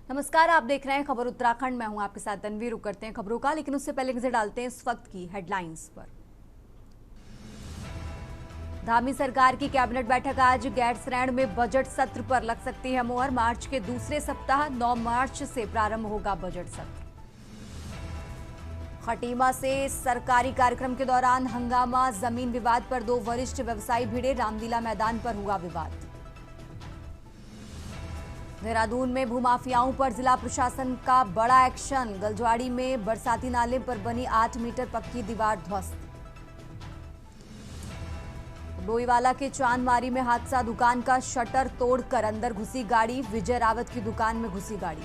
नमस्कार, आप देख रहे हैं खबर उत्तराखंड। मैं हूं आपके साथ तनवीर। रुक करते हैं खबरों का, लेकिन उससे पहले नजर डालते हैं इस वक्त की हेडलाइंस पर। धामी सरकार की कैबिनेट बैठक आज। गैरसैंण में बजट सत्र पर लग सकती है मोहर। मार्च के दूसरे सप्ताह 9 मार्च से प्रारंभ होगा बजट सत्र। खटीमा से सरकारी कार्यक्रम के दौरान हंगामा, जमीन विवाद पर 2 वरिष्ठ व्यवसायी भिड़े। रामलीला मैदान पर हुआ विवाद। देहरादून में भूमाफियाओं पर जिला प्रशासन का बड़ा एक्शन। गलजवाड़ी में बरसाती नाले पर बनी 8 मीटर पक्की दीवार ध्वस्त। डोईवाला के चांदमारी में हादसा, दुकान का शटर तोड़कर अंदर घुसी गाड़ी। विजय रावत की दुकान में घुसी गाड़ी।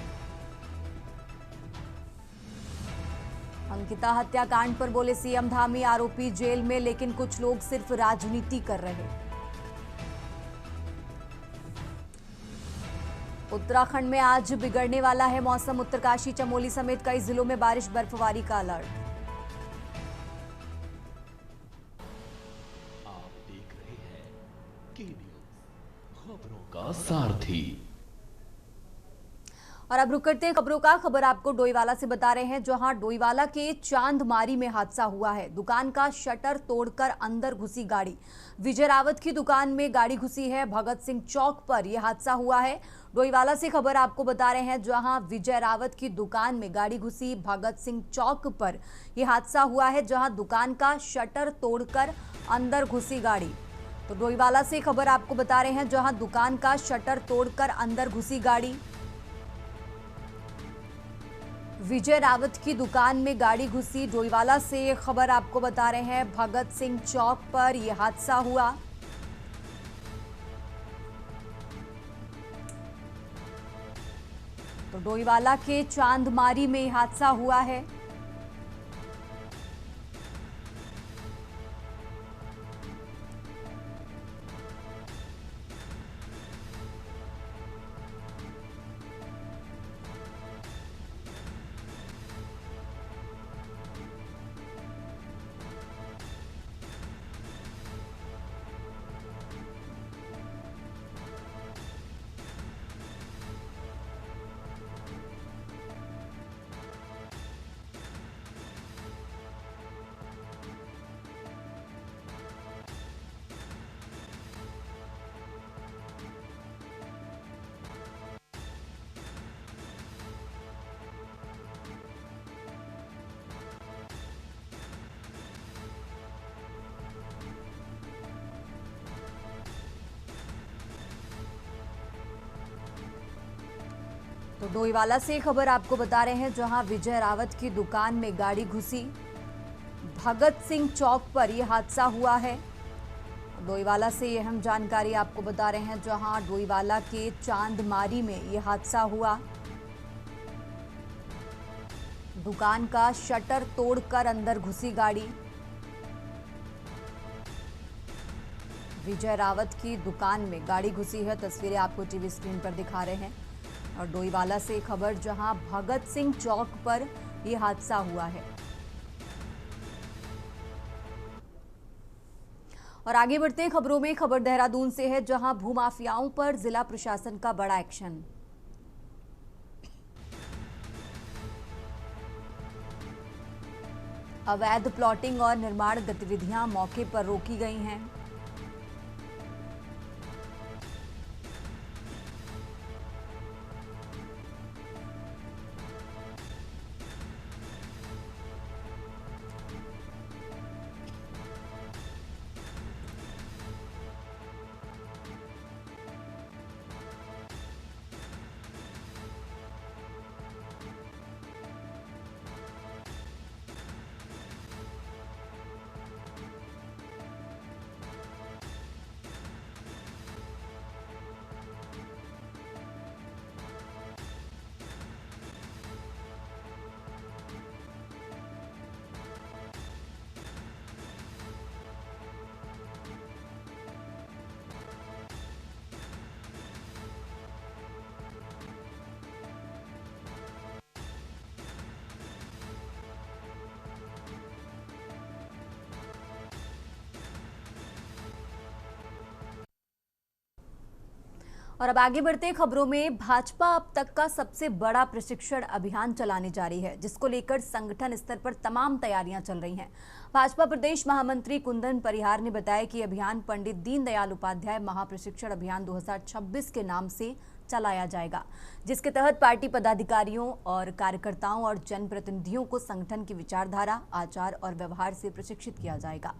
अंकिता हत्याकांड पर बोले सीएम धामी, आरोपी जेल में लेकिन कुछ लोग सिर्फ राजनीति कर रहे। उत्तराखंड में आज बिगड़ने वाला है मौसम। उत्तरकाशी, चमोली समेत कई जिलों में बारिश, बर्फबारी का अलर्ट। आप देख रहे हैं के न्यूज़, खबरों का सारथी। और अब रुक करते हैं खबरों का। खबर आपको डोईवाला से बता रहे हैं, जहां डोईवाला के चांदमारी में हादसा हुआ है। दुकान का शटर तोड़कर अंदर घुसी गाड़ी। विजय रावत की दुकान में गाड़ी घुसी है। भगत सिंह चौक पर यह हादसा हुआ है। डोईवाला से खबर आपको बता रहे हैं, जहां विजय रावत की दुकान में गाड़ी घुसी। भगत सिंह चौक पर यह हादसा हुआ है, जहां दुकान का शटर तोड़कर अंदर घुसी गाड़ी। तो डोईवाला से खबर आपको बता रहे हैं, जहां दुकान का शटर तोड़कर अंदर घुसी गाड़ी। विजय रावत की दुकान में गाड़ी घुसी। डोईवाला से ये खबर आपको बता रहे हैं, भगत सिंह चौक पर यह हादसा हुआ। तो डोईवाला के चांदमारी में यह हादसा हुआ है। तो डोईवाला से खबर आपको बता रहे हैं, जहां विजय रावत की दुकान में गाड़ी घुसी। भगत सिंह चौक पर यह हादसा हुआ है। डोईवाला से यह अहम जानकारी आपको बता रहे हैं, जहां डोईवाला के चांदमारी में यह हादसा हुआ। दुकान का शटर तोड़कर अंदर घुसी गाड़ी। विजय रावत की दुकान में गाड़ी घुसी है। तस्वीरें आपको टीवी स्क्रीन पर दिखा रहे हैं। और डोईवाला से खबर, जहां भगत सिंह चौक पर यह हादसा हुआ है। और आगे बढ़ते हैं खबरों में। खबर देहरादून से है, जहां भूमाफियाओं पर जिला प्रशासन का बड़ा एक्शन। अवैध प्लॉटिंग और निर्माण गतिविधियां मौके पर रोकी गई हैं। और अब आगे बढ़ते खबरों में, भाजपा अब तक का सबसे बड़ा प्रशिक्षण अभियान चलाने जा रही है, जिसको लेकर संगठन स्तर पर तमाम तैयारियां चल रही हैं। भाजपा प्रदेश महामंत्री कुंदन परिहार ने बताया कि अभियान पंडित दीनदयाल उपाध्याय महाप्रशिक्षण अभियान 2026 के नाम से चलाया जाएगा, जिसके तहत पार्टी पदाधिकारियों और कार्यकर्ताओं और जनप्रतिनिधियों को संगठन की विचारधारा, आचार और व्यवहार से प्रशिक्षित किया जाएगा।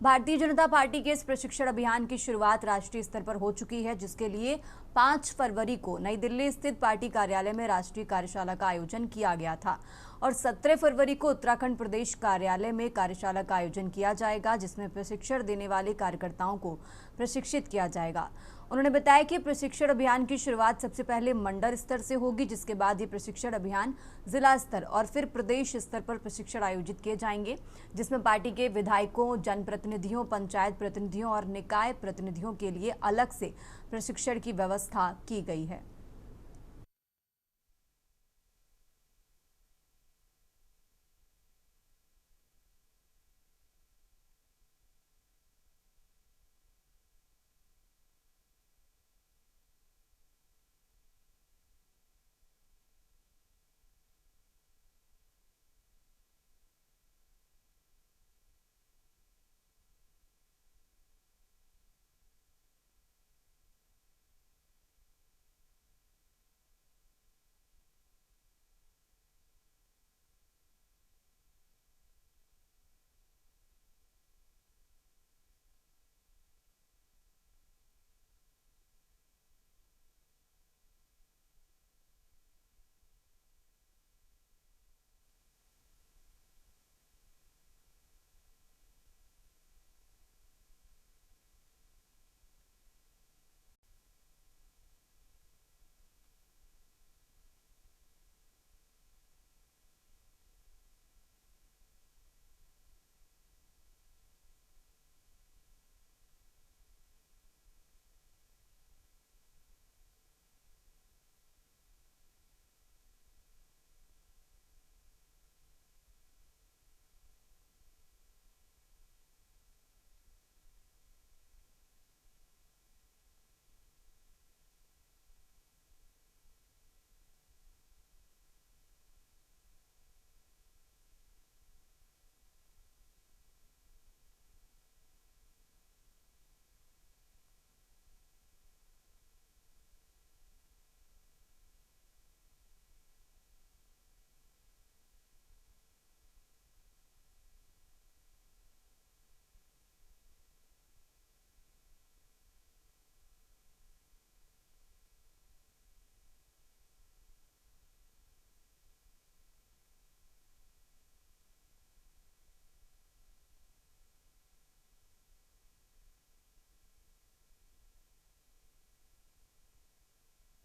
भारतीय जनता पार्टी के इस प्रशिक्षण अभियान की शुरुआत राष्ट्रीय स्तर पर हो चुकी है, जिसके लिए 5 फरवरी को नई दिल्ली स्थित पार्टी कार्यालय में राष्ट्रीय कार्यशाला का आयोजन किया गया था और 17 फरवरी को उत्तराखंड प्रदेश कार्यालय में कार्यशाला का आयोजन किया जाएगा, जिसमें प्रशिक्षण देने वाले कार्यकर्ताओं को प्रशिक्षित किया जाएगा। उन्होंने बताया कि प्रशिक्षण अभियान की शुरुआत सबसे पहले मंडल स्तर से होगी, जिसके बाद ये प्रशिक्षण अभियान जिला स्तर और फिर प्रदेश स्तर पर प्रशिक्षण आयोजित किए जाएंगे, जिसमें पार्टी के विधायकों, जनप्रतिनिधियों, पंचायत प्रतिनिधियों और निकाय प्रतिनिधियों के लिए अलग से प्रशिक्षण की व्यवस्था की गई है।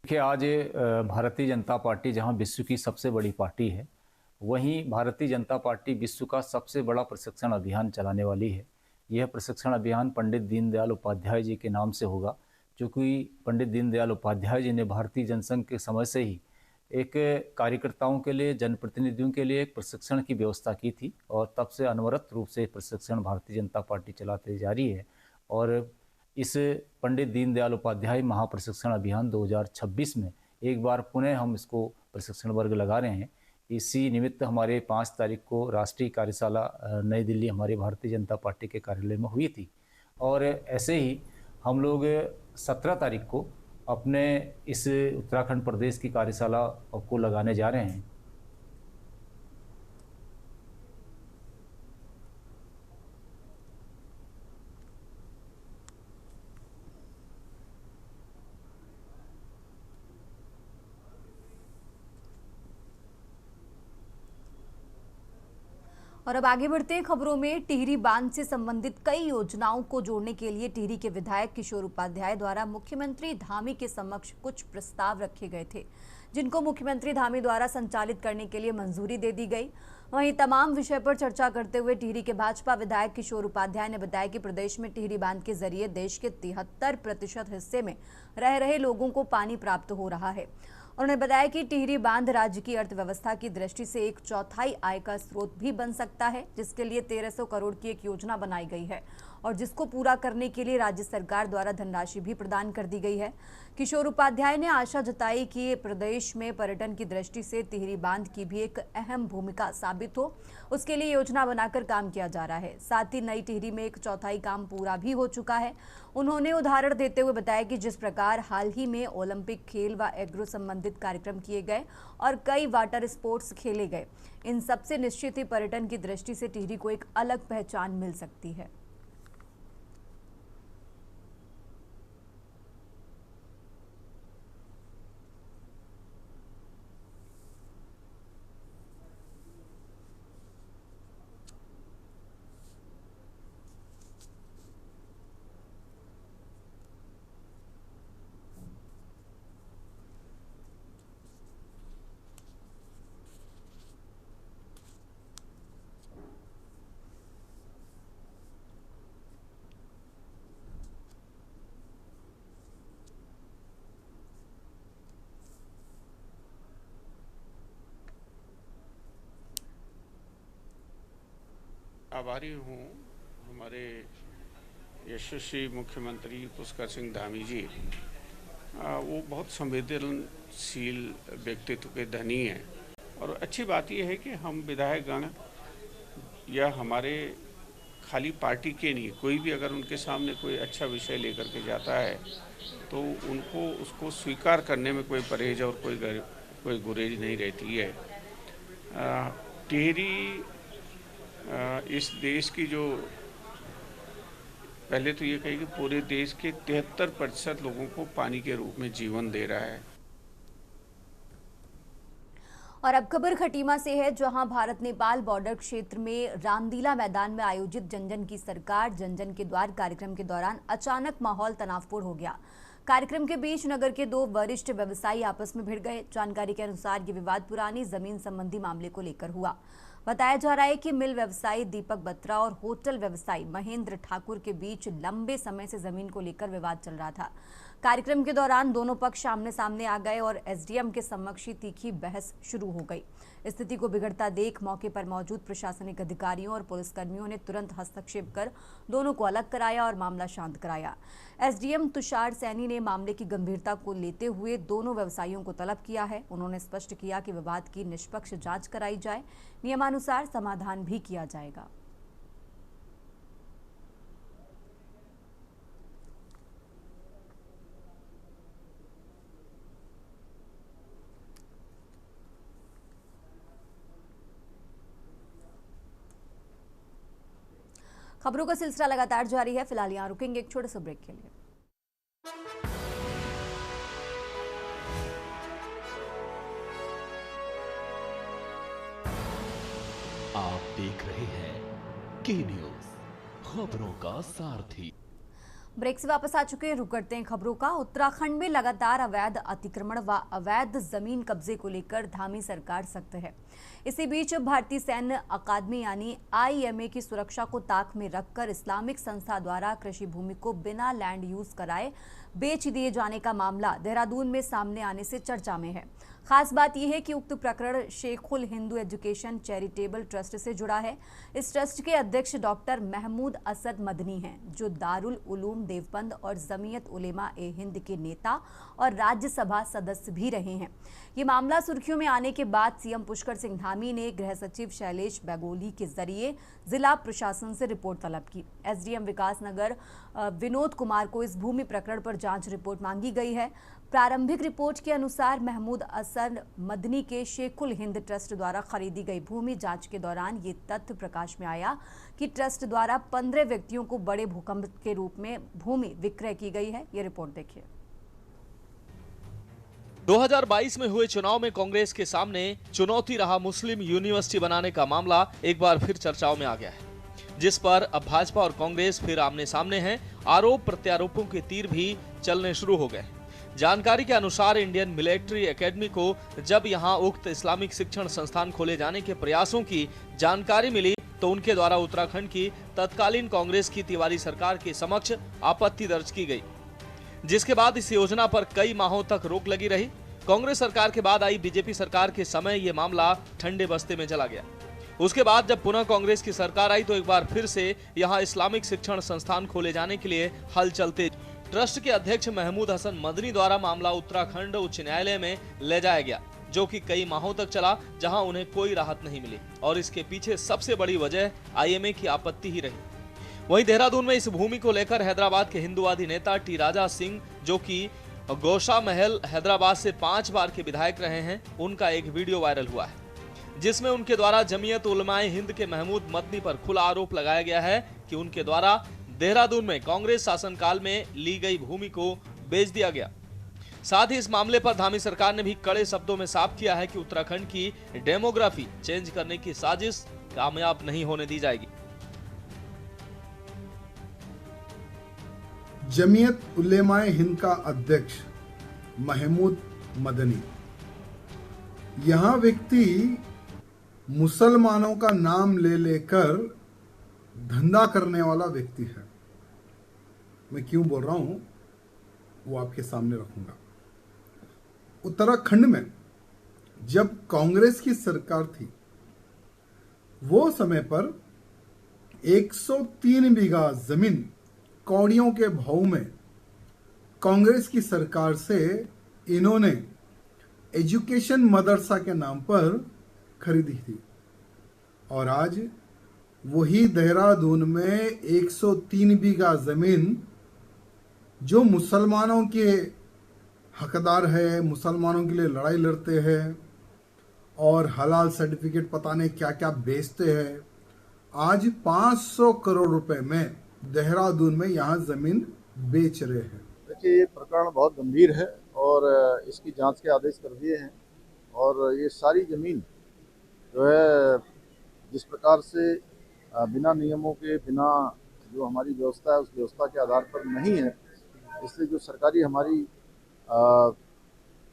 देखिए, आज भारतीय जनता पार्टी जहां विश्व की सबसे बड़ी पार्टी है, वहीं भारतीय जनता पार्टी विश्व का सबसे बड़ा प्रशिक्षण अभियान चलाने वाली है। यह प्रशिक्षण अभियान पंडित दीनदयाल उपाध्याय जी के नाम से होगा, क्योंकि पंडित दीनदयाल उपाध्याय जी ने भारतीय जनसंघ के समय से ही एक कार्यकर्ताओं के लिए, जनप्रतिनिधियों के लिए एक प्रशिक्षण की व्यवस्था की थी और तब से अनवरत रूप से प्रशिक्षण भारतीय जनता पार्टी चलाते जा रही है। और इस पंडित दीनदयाल उपाध्याय महाप्रशिक्षण अभियान 2026 में एक बार पुनः हम इसको प्रशिक्षण वर्ग लगा रहे हैं। इसी निमित्त हमारे 5 तारीख को राष्ट्रीय कार्यशाला नई दिल्ली हमारे भारतीय जनता पार्टी के कार्यालय में हुई थी और ऐसे ही हम लोग 17 तारीख को अपने इस उत्तराखंड प्रदेश की कार्यशाला को लगाने जा रहे हैं। और अब आगे बढ़ते हैं खबरों में। टिहरी बांध से संबंधित कई योजनाओं को जोड़ने के लिए टिहरी के विधायक किशोर उपाध्याय द्वारा मुख्यमंत्री धामी के समक्ष कुछ प्रस्ताव रखे गए थे, जिनको मुख्यमंत्री धामी द्वारा संचालित करने के लिए मंजूरी दे दी गई। वहीं तमाम विषय पर चर्चा करते हुए टिहरी के भाजपा विधायक किशोर उपाध्याय ने बताया कि प्रदेश में टिहरी बांध के जरिए देश के 73% हिस्से में रह रहे लोगों को पानी प्राप्त हो रहा है। उन्होंने बताया कि टिहरी बांध राज्य की अर्थव्यवस्था की दृष्टि से 1/4 आय का स्रोत भी बन सकता है, जिसके लिए 1300 करोड़ की एक योजना बनाई गई है और जिसको पूरा करने के लिए राज्य सरकार द्वारा धनराशि भी प्रदान कर दी गई है। किशोर उपाध्याय ने आशा जताई कि प्रदेश में पर्यटन की दृष्टि से टिहरी बांध की भी एक अहम भूमिका साबित हो, उसके लिए योजना बनाकर काम किया जा रहा है। साथ ही नई टिहरी में 1/4 काम पूरा भी हो चुका है। उन्होंने उदाहरण देते हुए बताया कि जिस प्रकार हाल ही में ओलंपिक खेल व एग्रो संबंधित कार्यक्रम किए गए और कई वाटर स्पोर्ट्स खेले गए, इन सबसे निश्चित ही पर्यटन की दृष्टि से टिहरी को एक अलग पहचान मिल सकती है। आभारी हूँ हमारे यशस्वी मुख्यमंत्री पुष्कर सिंह धामी जी। वो बहुत संवेदनशील व्यक्तित्व के धनी हैं और अच्छी बात यह है कि हम विधायकगण या हमारे खाली पार्टी के नहीं, कोई भी अगर उनके सामने कोई अच्छा विषय लेकर के जाता है तो उनको उसको स्वीकार करने में कोई परहेज और कोई गुरेज नहीं रहती है। टिहरी इस देश की जो पहले तो ये कही कि पूरे देश के 73% लोगों को पानी के रूप में जीवन दे रहा है। और अब खबर खटीमा से है, जहां भारत नेपाल बॉर्डर क्षेत्र में रामदीला मैदान में आयोजित जन जन की सरकार जन जन के द्वार कार्यक्रम के दौरान अचानक माहौल तनावपूर्ण हो गया। कार्यक्रम के बीच नगर के 2 वरिष्ठ व्यवसायी आपस में भिड़ गए। जानकारी के अनुसार ये विवाद पुरानी जमीन संबंधी मामले को लेकर हुआ। बताया जा रहा है कि मिल व्यवसायी दीपक बत्रा और होटल व्यवसायी महेंद्र ठाकुर के बीच लंबे समय से जमीन को लेकर विवाद चल रहा था। कार्यक्रम के दौरान दोनों पक्ष आमने सामने आ गए और एसडीएम के समक्ष ही तीखी बहस शुरू हो गई। स्थिति को बिगड़ता देख मौके पर मौजूद प्रशासनिक अधिकारियों और पुलिसकर्मियों ने तुरंत हस्तक्षेप कर दोनों को अलग कराया और मामला शांत कराया। एसडीएम तुषार सैनी ने मामले की गंभीरता को लेते हुए दोनों व्यवसायियों को तलब किया है। उन्होंने स्पष्ट किया कि विवाद की निष्पक्ष जांच कराई जाए, नियमानुसार समाधान भी किया जाएगा। खबरों का सिलसिला लगातार जारी है। फिलहाल यहां रुकेंगे एक छोटे से ब्रेक के लिए। आप देख रहे हैं के न्यूज, खबरों का सारथी। ब्रेक से वापस आ चुके हैं, रुक करते हैं खबरों का। उत्तराखंड में लगातार अवैध अतिक्रमण व अवैध जमीन कब्जे को लेकर धामी सरकार सख्त है। इसी बीच भारतीय सैन्य अकादमी यानी आईएमए की सुरक्षा को ताक में रखकर इस्लामिक संस्था द्वारा कृषि भूमि को बिना लैंड यूज कराए बेच दिए जाने का मामला देहरादून में सामने आने से चर्चा में है। खास बात यह है कि उक्त प्रकरण शेखुल हिंदू एजुकेशन चैरिटेबल ट्रस्ट से जुड़ा है। इस ट्रस्ट के अध्यक्ष डॉक्टर महमूद असद मदनी हैं, जो दारुल उलूम देवबंद और जमीयत उलेमा ए हिंद के नेता और राज्यसभा सदस्य भी रहे हैं। ये मामला सुर्खियों में आने के बाद सीएम पुष्कर सिंह धामी ने गृह सचिव शैलेश बैगोली के जरिए जिला प्रशासन से रिपोर्ट तलब की। एसडीएम विकास नगर विनोद कुमार को इस भूमि प्रकरण पर जांच रिपोर्ट मांगी गई है। प्रारंभिक रिपोर्ट के अनुसार महमूद असद मदनी के शेखुल हिंद ट्रस्ट द्वारा खरीदी गई भूमि जांच के दौरान ये तथ्य प्रकाश में आया कि ट्रस्ट द्वारा 15 व्यक्तियों को बड़े भूखंड के रूप में भूमि विक्रय की गई है। ये रिपोर्ट देखिए। 2022 में हुए चुनाव में कांग्रेस के सामने चुनौती रहा मुस्लिम यूनिवर्सिटी बनाने का मामला एक बार फिर चर्चाओं में आ गया है, जिस पर अब भाजपा और कांग्रेस फिर आमने सामने हैं। आरोप प्रत्यारोपों के तीर भी चलने शुरू हो गए। जानकारी के अनुसार इंडियन मिलिट्री एकेडमी को जब यहां उक्त इस्लामिक शिक्षण संस्थान खोले जाने के प्रयासों की जानकारी मिली तो उनके द्वारा उत्तराखंड की तत्कालीन कांग्रेस की तिवारी सरकार के समक्ष आपत्ति दर्ज की गई, जिसके बाद इस योजना पर कई माहों तक रोक लगी रही। कांग्रेस सरकार के बाद आई बीजेपी सरकार के समय ये मामला ठंडे बस्ते में चला गया। उसके बाद जब पुनः कांग्रेस की सरकार आई तो एक बार फिर से यहां इस्लामिक शिक्षण संस्थान खोले जाने के लिए हलचल तेज। ट्रस्ट के अध्यक्ष महमूद हसन मदनी द्वारा मामला उत्तराखंड उच्च न्यायालय में ले जाया गया, जो कि कई माहों तक चला, जहां उन्हें कोई राहत नहीं मिली और इसके पीछे सबसे बड़ी वजह आईएमए की आपत्ति ही रही। वहीं देहरादून में इस भूमि को लेकर हैदराबाद के हिंदुवादी नेता टी राजा सिंह, जो कि गौशा महल हैदराबाद से 5 बार के विधायक रहे हैं, उनका एक वीडियो वायरल हुआ है जिसमें उनके द्वारा जमीयत उलमाए हिंद के महमूद मदनी पर खुला आरोप लगाया गया है कि उनके द्वारा देहरादून में कांग्रेस शासनकाल में ली गई भूमि को बेच दिया गया। साथ ही इस मामले पर धामी सरकार ने भी कड़े शब्दों में साफ किया है कि उत्तराखंड की डेमोग्राफी चेंज करने की साजिश कामयाब नहीं होने दी जाएगी। जमीयत उलेमाए हिंद का अध्यक्ष महमूद मदनी, यहां व्यक्ति मुसलमानों का नाम ले लेकर धंधा करने वाला व्यक्ति है। मैं क्यों बोल रहा हूं वो आपके सामने रखूंगा। उत्तराखंड में जब कांग्रेस की सरकार थी, वो समय पर 103 बीघा जमीन कौड़ियों के भाव में कांग्रेस की सरकार से इन्होंने एजुकेशन मदरसा के नाम पर खरीदी थी और आज वही देहरादून में 103 बीघा जमीन जो मुसलमानों के हकदार है, मुसलमानों के लिए लड़ाई लड़ते हैं और हलाल सर्टिफिकेट पता नहीं क्या क्या बेचते हैं, आज 500 करोड़ रुपए में देहरादून में यहाँ जमीन बेच रहे हैं। देखिए, ये प्रकरण बहुत गंभीर है और इसकी जांच के आदेश कर दिए हैं और ये सारी जमीन जो है जिस प्रकार से बिना नियमों के, बिना जो हमारी व्यवस्था है उस व्यवस्था के आधार पर नहीं है, इसलिए जो सरकारी हमारी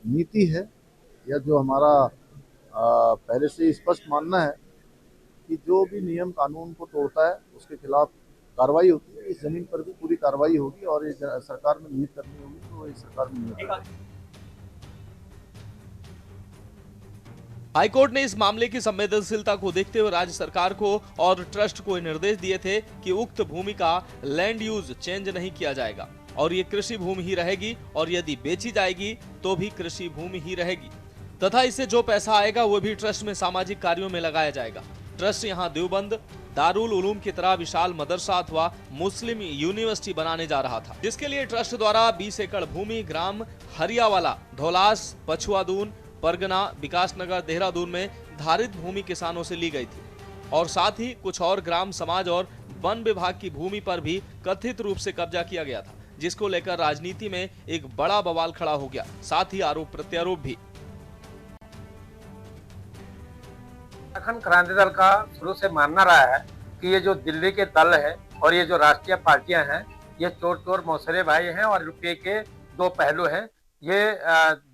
नीति है या जो हमारा पहले से स्पष्ट मानना है कि जो भी नियम कानून को तोड़ता है उसके खिलाफ कार्रवाई होती है। इस जमीन पर भी पूरी कार्रवाई होगी और ये सरकार में निहित करनी होगी तो ये सरकार में निहित करेगी। हाईकोर्ट ने इस मामले की संवेदनशीलता को देखते हुए राज्य सरकार को और ट्रस्ट को निर्देश दिए थे कि उक्त भूमि का लैंड यूज चेंज नहीं किया जाएगा और ये कृषि भूमि ही रहेगी और यदि बेची जाएगी तो भी कृषि भूमि ही रहेगी तथा इससे जो पैसा आएगा वो भी ट्रस्ट में सामाजिक कार्यों में लगाया जाएगा। ट्रस्ट यहाँ देवबंद दारुल उलूम की तरह विशाल मदरसा अथवा मुस्लिम यूनिवर्सिटी बनाने जा रहा था, जिसके लिए ट्रस्ट द्वारा 20 एकड़ भूमि ग्राम हरियावाला, धौलास, पछुआदून, परगना, विकासनगर, देहरादून में धारित भूमि किसानों से ली गई थी और साथ ही कुछ और ग्राम समाज और वन विभाग की भूमि पर भी कथित रूप से कब्जा किया गया था, जिसको लेकर राजनीति में एक बड़ा बवाल खड़ा हो गया, साथ ही आरोप प्रत्यारोप भी। उत्तराखंड क्रांति दल का शुरू से मानना रहा है कि ये जो दिल्ली के दल है और ये जो राष्ट्रीय पार्टियां हैं, ये चोर चोर मौसरे भाई हैं और रुपये के दो पहलू हैं। ये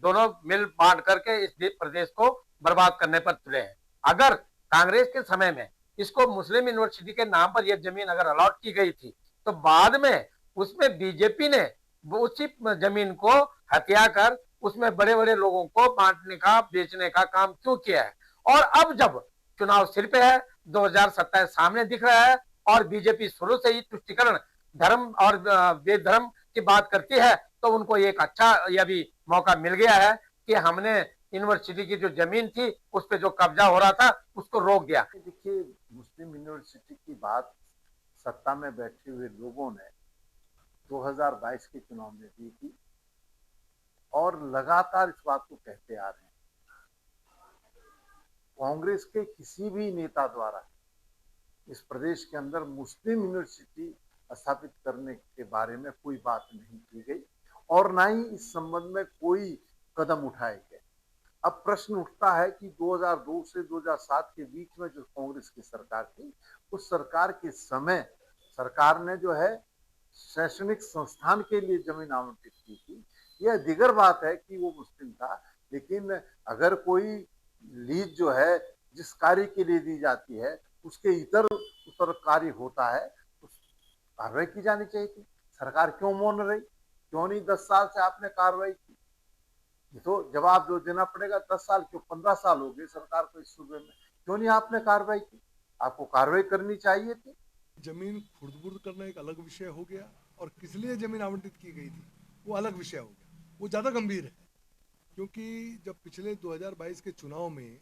दोनों मिल बांट करके इस प्रदेश को बर्बाद करने पर तुले हैं। अगर कांग्रेस के समय में इसको मुस्लिम यूनिवर्सिटी के नाम पर यह जमीन अगर अलॉट की गई थी तो बाद में उसमें बीजेपी ने उसी जमीन को हत्या कर उसमें बड़े बड़े लोगों को बांटने का, बेचने का काम क्यों किया है। और अब जब चुनाव सिर पे है, 2027 सामने दिख रहा है और बीजेपी शुरू से ही तुष्टिकरण, धर्म और बेधर्म की बात करती है, तो उनको एक अच्छा यह भी मौका मिल गया है कि हमने यूनिवर्सिटी की जो जमीन थी उस पे जो कब्जा हो रहा था उसको रोक दिया। देखिए, मुस्लिम यूनिवर्सिटी की बात सत्ता में बैठे हुए लोगों ने 2022 के चुनाव में दी थी और लगातार इस बात को कहते आ रहे हैं। कांग्रेस के किसी भी नेता द्वारा इस प्रदेश के अंदर मुस्लिम यूनिवर्सिटी स्थापित करने के बारे में कोई बात नहीं की गई और ना ही इस संबंध में कोई कदम उठाए गए। अब प्रश्न उठता है कि 2002 से 2007 के बीच में जो कांग्रेस की सरकार थी, उस सरकार के समय सरकार ने जो है शैक्षणिक संस्थान के लिए जमीन आवंटित की थी। यह दिगर बात है कि वो मुस्लिम था, लेकिन अगर कोई लीज जो है जिस कार्य के लिए दी जाती है उसके इतर उतर कार्य होता है, कार्रवाई की जानी चाहिए थी। सरकार क्यों मौन रही? क्यों नहीं 10 साल से आपने कार्रवाई की? तो जवाब जो देना पड़ेगा। 10 साल क्यों, 15 साल हो गए सरकार को इस सूबे में, क्यों नहीं आपने कार्रवाई की? आपको कार्रवाई करनी चाहिए थी। जमीन खुर्द-बुर्द करना एक अलग विषय हो गया और किस लिए जमीन आवंटित की गई थी वो अलग विषय हो गया, वो ज़्यादा गंभीर है। क्योंकि जब पिछले 2022 के चुनाव में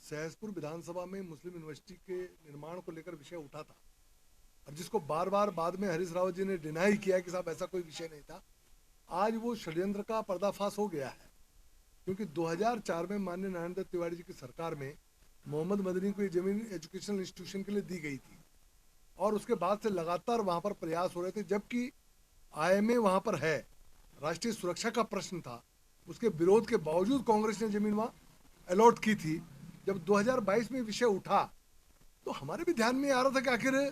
सहसपुर विधानसभा में मुस्लिम यूनिवर्सिटी के निर्माण को लेकर विषय उठा था और जिसको बार बार बाद में हरीश रावत जी ने डिनाई किया कि साहब ऐसा कोई विषय नहीं था, आज वो षड्यंत्र का पर्दाफाश हो गया है। क्योंकि 2004 में माननीय नारायण दत्त तिवारी जी की सरकार में मोहम्मद मदनी को ये जमीन एजुकेशनल इंस्टीट्यूशन के लिए दी गई थी और उसके बाद से लगातार वहाँ पर प्रयास हो रहे थे, जबकि IMA वहाँ पर है, राष्ट्रीय सुरक्षा का प्रश्न था, उसके विरोध के बावजूद कांग्रेस ने जमीन वहाँ अलॉट की थी। जब 2022 में विषय उठा तो हमारे भी ध्यान में आ रहा था कि आखिर ये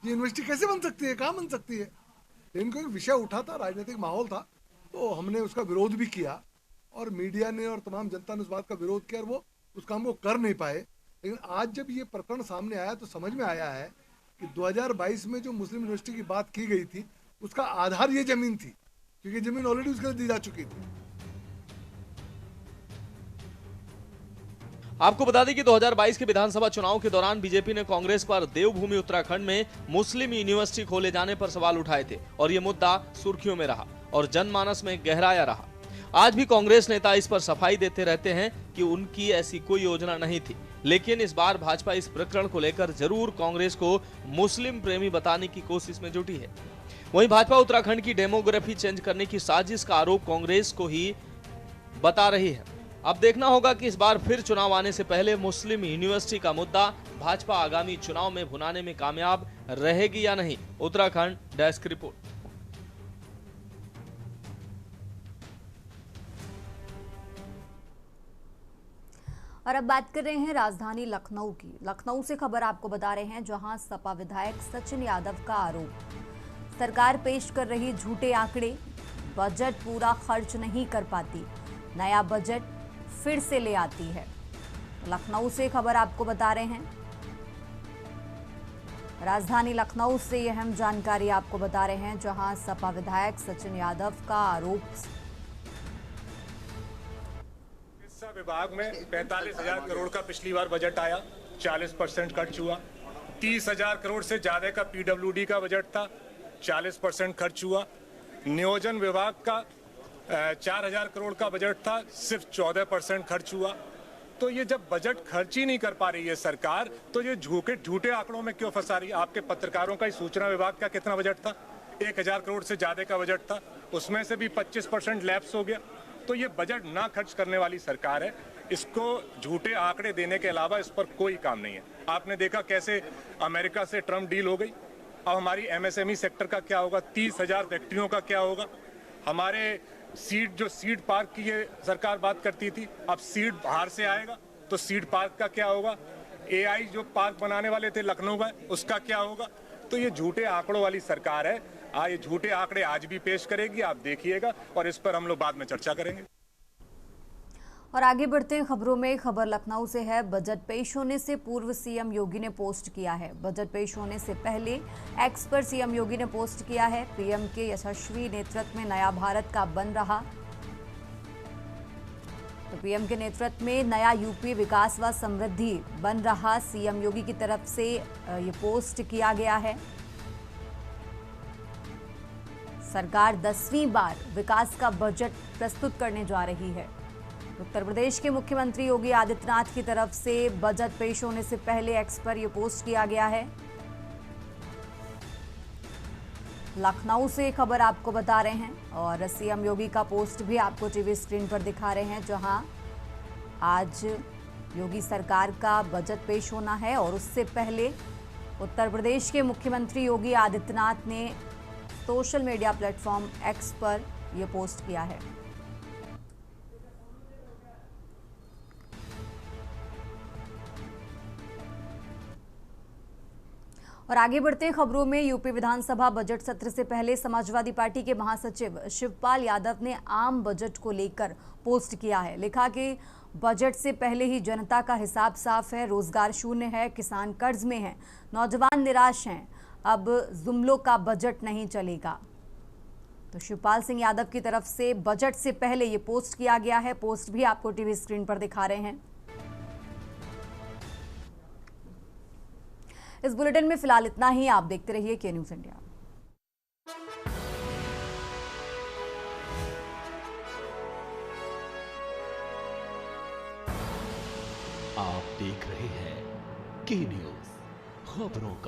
यूनिवर्सिटी कैसे बन सकती है, कहाँ बन सकती है। लेकिन कोई विषय उठा था, राजनीतिक माहौल था, तो हमने उसका विरोध भी किया और मीडिया ने और तमाम जनता ने उस बात का विरोध किया और वो उस काम को कर नहीं पाए। लेकिन आज जब ये प्रकरण सामने आया तो समझ में आया है कि 2022 में जो मुस्लिम यूनिवर्सिटी की बात की गई थी उसका आधार ये जमीन थी, क्योंकि जमीन ऑलरेडी उसके लिए दी जा चुकी थी। आपको बता दें कि 2022 के विधानसभा चुनाव के दौरान बीजेपी ने कांग्रेस पर देवभूमि उत्तराखंड में मुस्लिम यूनिवर्सिटी खोले जाने पर सवाल उठाए थे और यह मुद्दा सुर्खियों में रहा और जनमानस में गहराया रहा। आज भी कांग्रेस नेता इस पर सफाई देते रहते हैं कि उनकी ऐसी कोई योजना नहीं थी, लेकिन इस बार भाजपा इस प्रकरण को लेकर जरूर कांग्रेस को मुस्लिम प्रेमी बताने की कोशिश में जुटी है। वहीं भाजपा उत्तराखंड की डेमोग्राफी चेंज करने की साजिश का आरोप कांग्रेस को ही बता रही है। अब देखना होगा कि इस बार फिर चुनाव आने से पहले मुस्लिम यूनिवर्सिटी का मुद्दा भाजपा आगामी चुनाव में भुनाने में कामयाब रहेगी या नहीं। Uttarakhand desk report. और अब बात कर रहे हैं राजधानी लखनऊ की। लखनऊ से खबर आपको बता रहे हैं, जहां सपा विधायक सचिन यादव का आरोप, सरकार पेश कर रही झूठे आंकड़े, बजट पूरा खर्च नहीं कर पाती, नया बजट फिर से ले आती है। लखनऊ से खबर आपको बता रहे हैं, राजधानी लखनऊ से यह अहम जानकारी आपको बता रहे हैं, जहां सपा विधायक सचिन यादव का आरोप। शिक्षा विभाग में 45,000 करोड़ का पिछली बार बजट आया, 40% खर्च हुआ। 30,000 करोड़ से ज्यादा का PWD का बजट था, 40% खर्च हुआ। नियोजन विभाग का 4,000 करोड़ का बजट था, सिर्फ 14% खर्च हुआ। तो ये जब बजट खर्च ही नहीं कर पा रही है सरकार, तो ये झूठे आंकड़ों में क्यों फंसा रही है। आपके पत्रकारों का सूचना विभाग का कितना बजट था? 1,000 करोड़ से ज्यादा का बजट था, उसमें से भी 25% लैप्स हो गया। तो ये बजट ना खर्च करने वाली सरकार है। इसको झूठे आंकड़े देने के अलावा इस पर कोई काम नहीं है। आपने देखा कैसे अमेरिका से ट्रम्प डील हो गई। अब हमारी MSME सेक्टर का क्या होगा? 30,000 फैक्ट्रियों का क्या होगा? हमारे सीड पार्क की ये सरकार बात करती थी, अब सीड बाहर से आएगा तो सीड पार्क का क्या होगा? AI जो पार्क बनाने वाले थे लखनऊ में, उसका क्या होगा? तो ये झूठे आंकड़ों वाली सरकार है। ये झूठे आंकड़े आज भी पेश करेगी, आप देखिएगा, और इस पर हम लोग बाद में चर्चा करेंगे। और आगे बढ़ते हैं खबरों में। खबर लखनऊ से है, बजट पेश होने से पूर्व CM योगी ने पोस्ट किया है। बजट पेश होने से पहले एक्स पर CM योगी ने पोस्ट किया है, PM के यशस्वी नेतृत्व में नया भारत का बन रहा। तो PM के नेतृत्व में नया UP विकास व समृद्धि बन रहा, CM योगी की तरफ से ये पोस्ट किया गया है। सरकार 10वीं बार विकास का बजट प्रस्तुत करने जा रही है। उत्तर प्रदेश के मुख्यमंत्री योगी आदित्यनाथ की तरफ से बजट पेश होने से पहले एक्स पर यह पोस्ट किया गया है। लखनऊ से खबर आपको बता रहे हैं और CM योगी का पोस्ट भी आपको टीवी स्क्रीन पर दिखा रहे हैं, जहां आज योगी सरकार का बजट पेश होना है और उससे पहले उत्तर प्रदेश के मुख्यमंत्री योगी आदित्यनाथ ने सोशल मीडिया प्लेटफॉर्म एक्स पर यह पोस्ट किया है। और आगे बढ़ते हैं खबरों में। यूपी विधानसभा बजट सत्र से पहले समाजवादी पार्टी के महासचिव शिवपाल यादव ने आम बजट को लेकर पोस्ट किया है। लिखा कि बजट से पहले ही जनता का हिसाब साफ है, रोजगार शून्य है, किसान कर्ज में है, नौजवान निराश हैं, अब जुमलों का बजट नहीं चलेगा। तो शिवपाल सिंह यादव की तरफ से बजट से पहले ये पोस्ट किया गया है। पोस्ट भी आपको टीवी स्क्रीन पर दिखा रहे हैं। इस बुलेटिन में फिलहाल इतना ही। आप देखते रहिए के न्यूज़ इंडिया। आप देख रहे हैं के न्यूज़, खबरों का